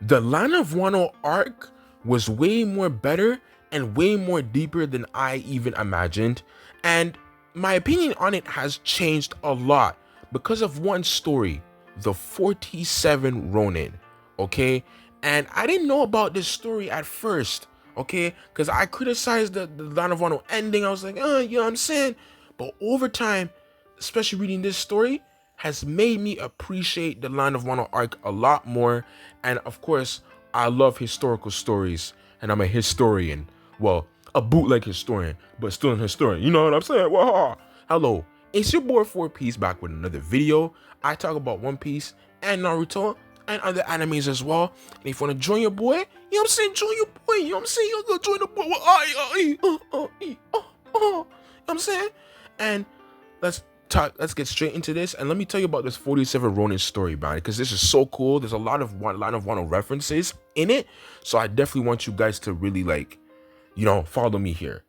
The Land of Wano arc was way more better and way more deeper than I even imagined. And my opinion on it has changed a lot because of one story, the 47 Ronin. Okay. And I didn't know about this story at first. Okay. Because I criticized the Land of Wano ending. I was like, you know what I'm saying? But over time, especially reading this story, has made me appreciate the Land of Wano arc a lot more. And of course, I love historical stories, and I'm a historian. Well, a bootleg historian, but still an historian. You know what I'm saying? Well, hello, it's your boy 4Piece back with another video. I talk about One Piece and Naruto and other animes as well. And if you want to join your boy, you know what I'm saying? Join your boy. You know what I'm saying? You're gonna join the boy. You know what I'm saying? And let's let's get straight into this, and let me tell you about this 47 Ronin story, man, because this is so cool. There's a lot of Line of Wano references in it, so I definitely want you guys to really follow me here.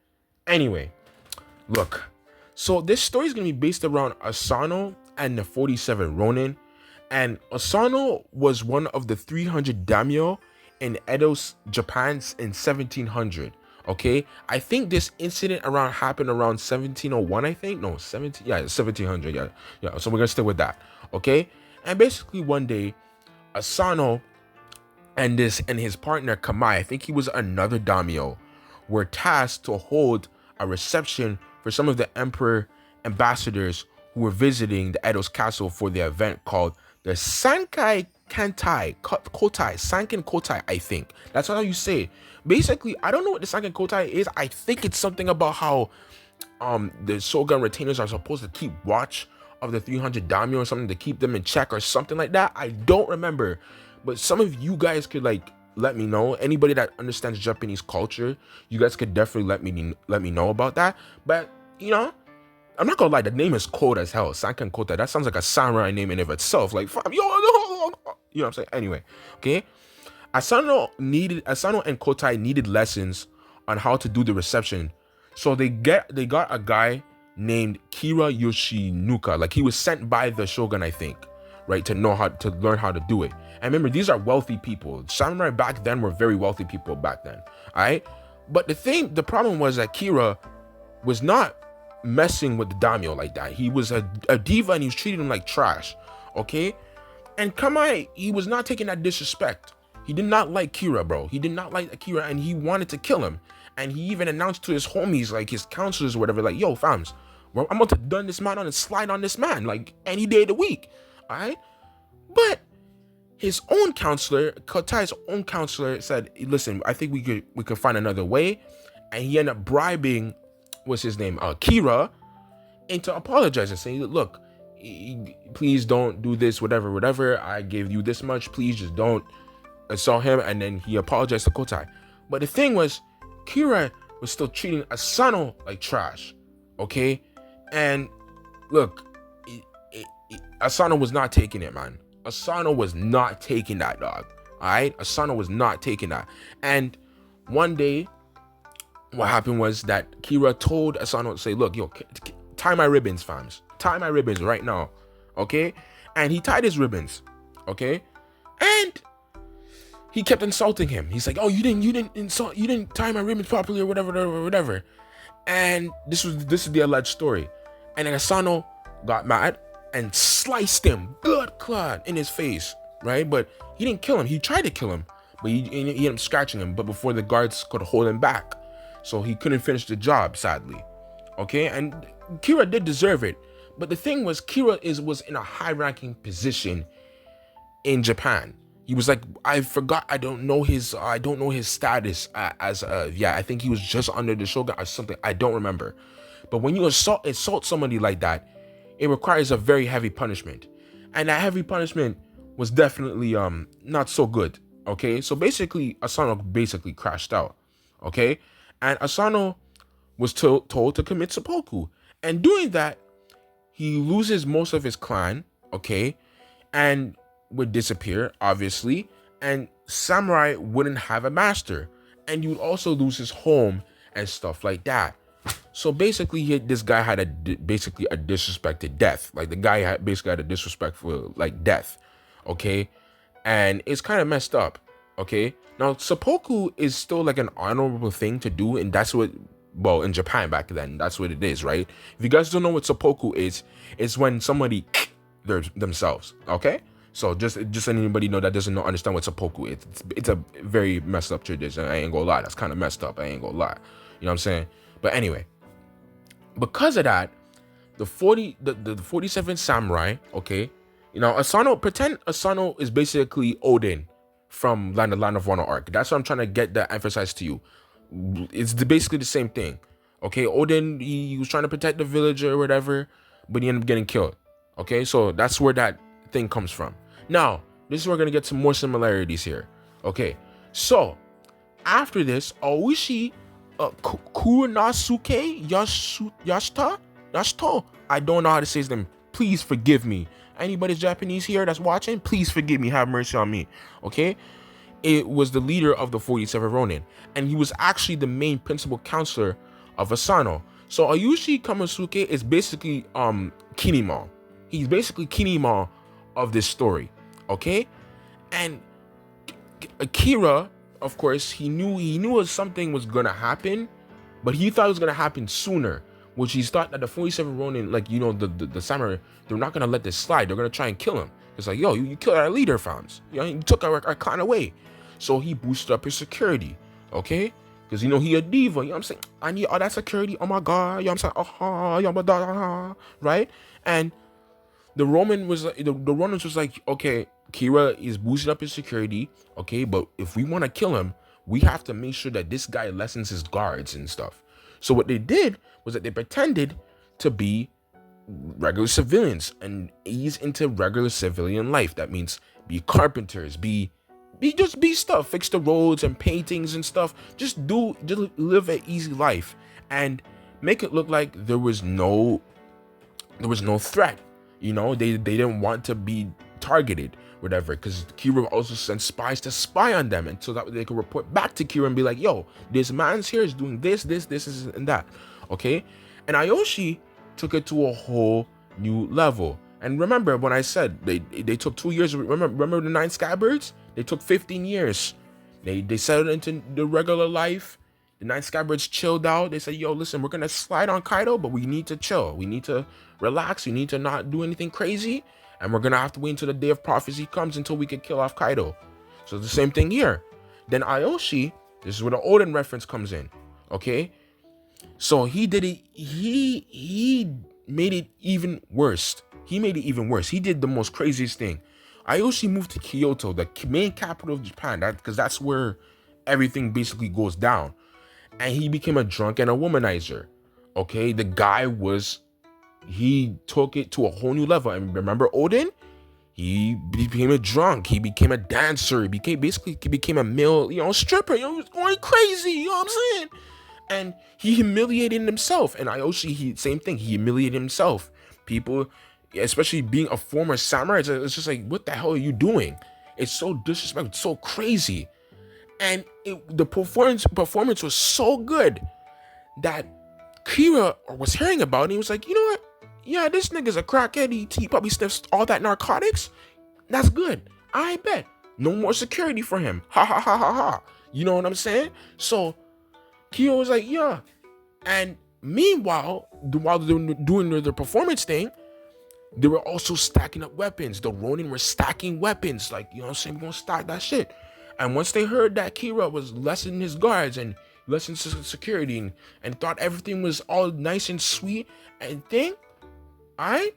Anyway, look, so this story is gonna be based around Asano and the 47 Ronin, and Asano was one of the 300 daimyo in Edo's Japan in 1700. Okay, I think this incident around happened around 1701. I think 1700. Yeah. So we're gonna stick with that. Okay, and basically one day, Asano and his partner Kamai, I think he was another daimyo, were tasked to hold a reception for some of the emperor ambassadors who were visiting the Edo's castle for the event called the Sankai Sanken Kotai, I think. That's how you say it. Basically, I don't know what the Sanken Kotai is. I think it's something about how the Shogun retainers are supposed to keep watch of the 300 daimyo or something, to keep them in check or something like that. I don't remember. But some of you guys could let me know. Anybody that understands Japanese culture, you guys could definitely let me know about that. But I'm not gonna lie, the name is cold as hell. Sanken Kota. That sounds like a samurai name in of itself. Like, fam, you know what I'm saying? Anyway, okay. Asano and Kotai needed lessons on how to do the reception, so they got a guy named Kira Yoshinuka. Like, he was sent by the shogun, I think, right, to learn how to do it. And remember, these are wealthy people. Samurai back then were very wealthy people back then. All right, but the problem was that Kira was not messing with the daimyo like that. He was a diva, and he was treating him like trash. Okay, and Kamai, he was not taking that disrespect. He did not like Kira, bro. He did not like Kira, and he wanted to kill him. And he even announced to his homies, like his counselors or whatever, like, yo, fams, well, I'm about to dun this man on and slide on this man, like, any day of the week. All right, but his own counselor, Kotai's own counselor, said, listen, I think we could find another way. And he ended up bribing, what's his name, Kira, into apologizing, saying, look, please don't do this, whatever. I gave you this much, please just don't. I saw him, and then he apologized to Kotai. But the thing was, Kira was still treating Asano like trash. Okay, and look, Asano was not taking it, man. Asano was not taking that, dog. All right, Asano was not taking that. And one day, what happened was that Kira told Asano to say, look, yo, tie my ribbons, fams. Tie my ribbons right now. Okay? And he tied his ribbons. Okay? And he kept insulting him. He's like, oh, you didn't tie my ribbons properly or whatever. And this is the alleged story. And then Asano got mad and sliced him, blood clot, in his face, right? But he didn't kill him. He tried to kill him, but he ended up scratching him, but before the guards could hold him back. So he couldn't finish the job, sadly. Okay, and Kira did deserve it. But the thing was, Kira was in a high-ranking position in Japan. He was like, I don't know his status I think he was just under the shogun or something. I don't remember. But when you assault somebody like that, it requires a very heavy punishment. And that heavy punishment was definitely not so good. Okay, so basically Asano crashed out. Okay, and Asano was told to commit seppuku, and doing that, he loses most of his clan. Okay, and would disappear, obviously, and samurai wouldn't have a master, and you would also lose his home and stuff like that. So basically, this guy had a disrespected death. Like, the guy basically had a disrespectful death. Okay, and it's kind of messed up. Okay, now seppuku is still like an honorable thing to do, and that's what, well, in Japan back then, that's what it is, right? If you guys don't know what seppuku is, it's when somebody themselves. Okay, so just anybody know that doesn't know understand what seppuku is. It's a very messed up tradition. I ain't gonna lie, that's kind of messed up. I ain't gonna lie, you know what I'm saying? But anyway, because of that, the 47 samurai, okay, you know, Asano, pretend Asano is basically Odin from Land of Wano arc. That's what I'm trying to get that emphasize to you. It's basically the same thing. Okay, Odin, he was trying to protect the villager or whatever, but he ended up getting killed. Okay, so that's where that thing comes from. Now, this is where we're gonna get some more similarities here. Okay, so after this, Oishi Kuranosuke Yashito. I don't know how to say his name. Please forgive me. Anybody Japanese here that's watching, please forgive me. Have mercy on me. Okay? It was the leader of the 47 Ronin, and he was actually the main principal counselor of Asano. So Ayushi Kamasuke is basically Kinema. He's basically Kinema of this story. Okay? And Akira, of course, he knew something was gonna happen, but he thought it was gonna happen sooner. Which he thought that the 47 Ronin, like, you know, the samurai, they're not gonna let this slide. They're gonna try and kill him. It's like, yo, you killed our leader, fams. You know, you took our clan away. So he boosted up his security, okay? Because, you know, he a diva. You know what I'm saying? I need all that security. Oh my god. You know what I'm saying? Right? And the Roman was like, the Romans was like, okay, Kira is boosting up his security, okay, but if we want to kill him, we have to make sure that this guy lessens his guards and stuff. So what they did was that they pretended to be regular civilians and ease into regular civilian life. That means be carpenters, be stuff, fix the roads and paintings and stuff. Just live an easy life and make it look like there was no threat. You know, they didn't want to be targeted, whatever, because Kira also sent spies to spy on them, and so that they could report back to Kira and be like, yo, this man's here is doing this, and that. Okay? And Ayoshi took it to a whole new level. And remember when I said they took 2 years, remember the 9 scabbards? They took 15 years. They settled into the regular life. The 9 scabbards chilled out. They said, yo, listen, we're gonna slide on Kaido, but we need to chill. We need to relax. We need to not do anything crazy. And we're gonna have to wait until the day of prophecy comes until we can kill off Kaido. So the same thing here. Then Ayoshi, this is where the Odin reference comes in. Okay? So he did it, he made it even worse. He made it even worse. He did the most craziest thing. Ayoshi moved to Kyoto, the main capital of Japan, because that's where everything basically goes down. And he became a drunk and a womanizer. Okay, the guy he took it to a whole new level. And remember Odin? He became a drunk. He became a dancer. He became a male, you know, stripper. You know, he was going crazy. You know what I'm saying? And he humiliated himself. And Ayoshi, same thing. He humiliated himself. People, especially being a former samurai, it's just like, what the hell are you doing? It's so disrespectful. It's so crazy. And the performance was so good that Kira was hearing about it, and he was like, you know what? Yeah, this nigga's a crackhead. He probably sniffs all that narcotics. That's good. I bet. No more security for him. Ha ha ha ha ha. You know what I'm saying? So Kira was like, yeah. And meanwhile, while they were doing their performance thing, they were also stacking up weapons. The Ronin were stacking weapons. Like, you know what I'm saying? We're gonna stack that shit. And once they heard that Kira was lessening his guards and lessening security and thought everything was all nice and sweet and thing, alright?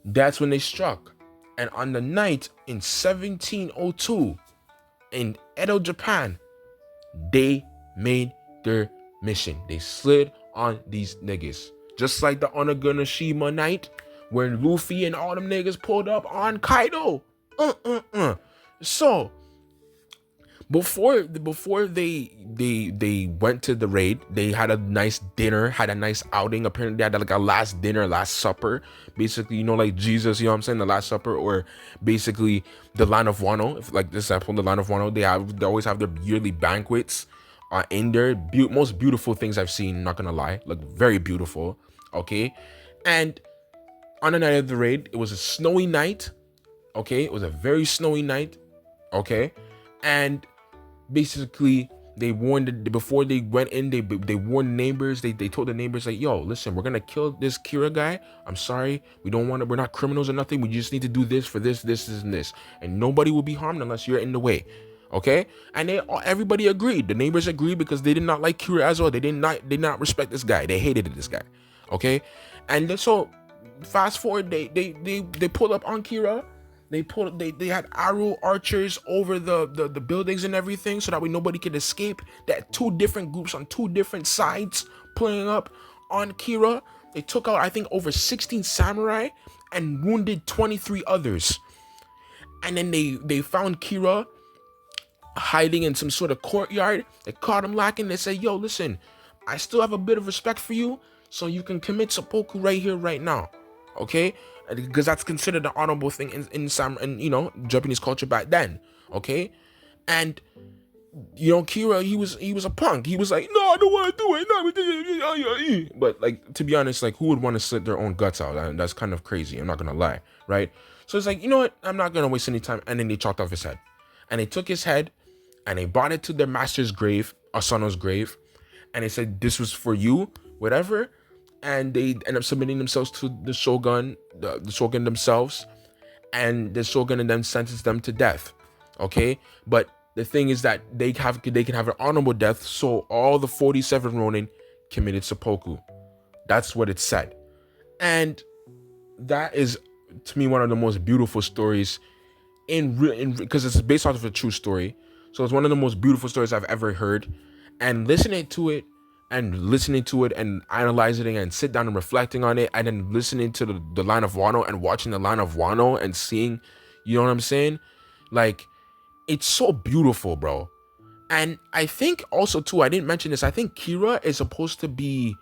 That's when they struck. And on the night in 1702 in Edo, Japan, they made their mission. They slid on these niggas. Just like the Onigashima night when Luffy and all them niggas pulled up on Kaido. So before they went to the raid, they had a nice dinner, had a nice outing. Apparently they had like a last dinner, last supper, basically, you know, like Jesus, you know what I'm saying, the last supper, or basically the Land of Wano. If, like this example, the Land of Wano, they always have their yearly banquets in there. Most beautiful things I've seen, not gonna lie, look very beautiful. Okay, and on the night of the raid, it was a snowy night. Okay, it was a very snowy night. Okay, And basically they warned before they went in. They warned neighbors. They told the neighbors like, yo, listen, we're gonna kill this Kira guy. I'm sorry, we don't want to. We're not criminals or nothing. We just need to do this for this, and this, and nobody will be harmed unless you're in the way. Okay, and everybody agreed. The neighbors agreed because they did not like Kira as well. They did not respect this guy. They hated this guy. Okay, and so fast forward, they pulled up on Kira. They had arrow archers over the buildings and everything, so that way nobody could escape. They had two different groups on two different sides pulling up on Kira. They took out, I think, over 16 samurai and wounded 23 others. And then they found Kira hiding in some sort of courtyard. They caught him lacking. They said, yo, listen, I still have a bit of respect for you, so you can commit seppuku right here, right now. Okay? Because that's considered an honorable thing in Japanese culture back then. Okay? And Kira, he was a punk. He was like, no, I don't want to do it. No, but like, to be honest, like, who would want to slit their own guts out? And that's kind of crazy. I'm not gonna lie, right? So it's like, you know what? I'm not gonna waste any time. And then they chopped off his head, and they took his head, and they brought it to their master's grave, Asano's grave, and they said, this was for you, whatever. And they end up submitting themselves to the shogun, the shogun themselves, and the shogun and then sentenced them to death. Okay, but the thing is that they can have an honorable death, so all the 47 ronin committed seppuku. That's what it said, and that is, to me, one of the most beautiful stories because it's based off of a true story. So it's one of the most beautiful stories I've ever heard, and listening to it and analyzing it and sit down and reflecting on it, and then listening to the line of Wano and watching the line of Wano and seeing, you know what I'm saying? Like, it's so beautiful, bro. And I think also too, I didn't mention this, I think Kira is supposed to be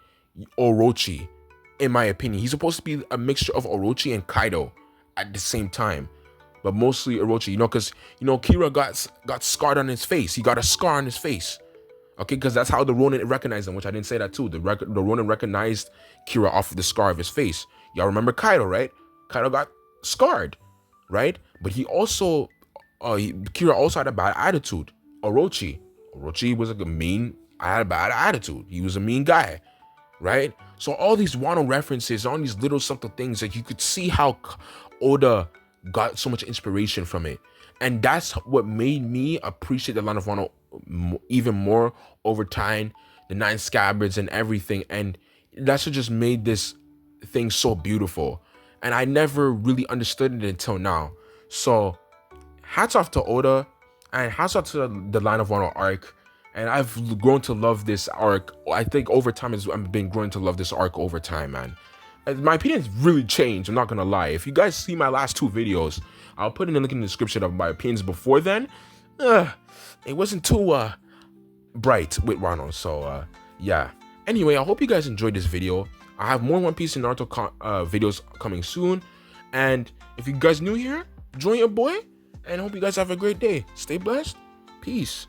Orochi, in my opinion. He's supposed to be a mixture of Orochi and Kaido at the same time, but mostly Orochi, because Kira got scarred on his face. He got a scar on his face. Okay, because that's how the Ronin recognized him, which I didn't say that too. The Ronin recognized Kira off of the scar of his face. Y'all remember Kaido, right? Kaido got scarred, right? But he also, Kira also had a bad attitude. Orochi was had a bad attitude. He was a mean guy, right? So all these Wano references, all these little subtle things that you could see how Oda got so much inspiration from it. And that's what made me appreciate the line of Wano even more over time, the 9 scabbards and everything. And that's what just made this thing so beautiful. And I never really understood it until now. So hats off to Oda, and hats off to the line of Wano arc. And I've grown to love this arc. I think over time I've been growing to love this arc over time, man. And my opinion's really changed, I'm not gonna lie. If you guys see my last 2 videos, I'll put in a link in the description of my opinions before then. It wasn't too bright with Wano, so yeah. Anyway, I hope you guys enjoyed this video. I have more One Piece and Naruto videos coming soon. And if you guys new here, join your boy, and hope you guys have a great day. Stay blessed. Peace.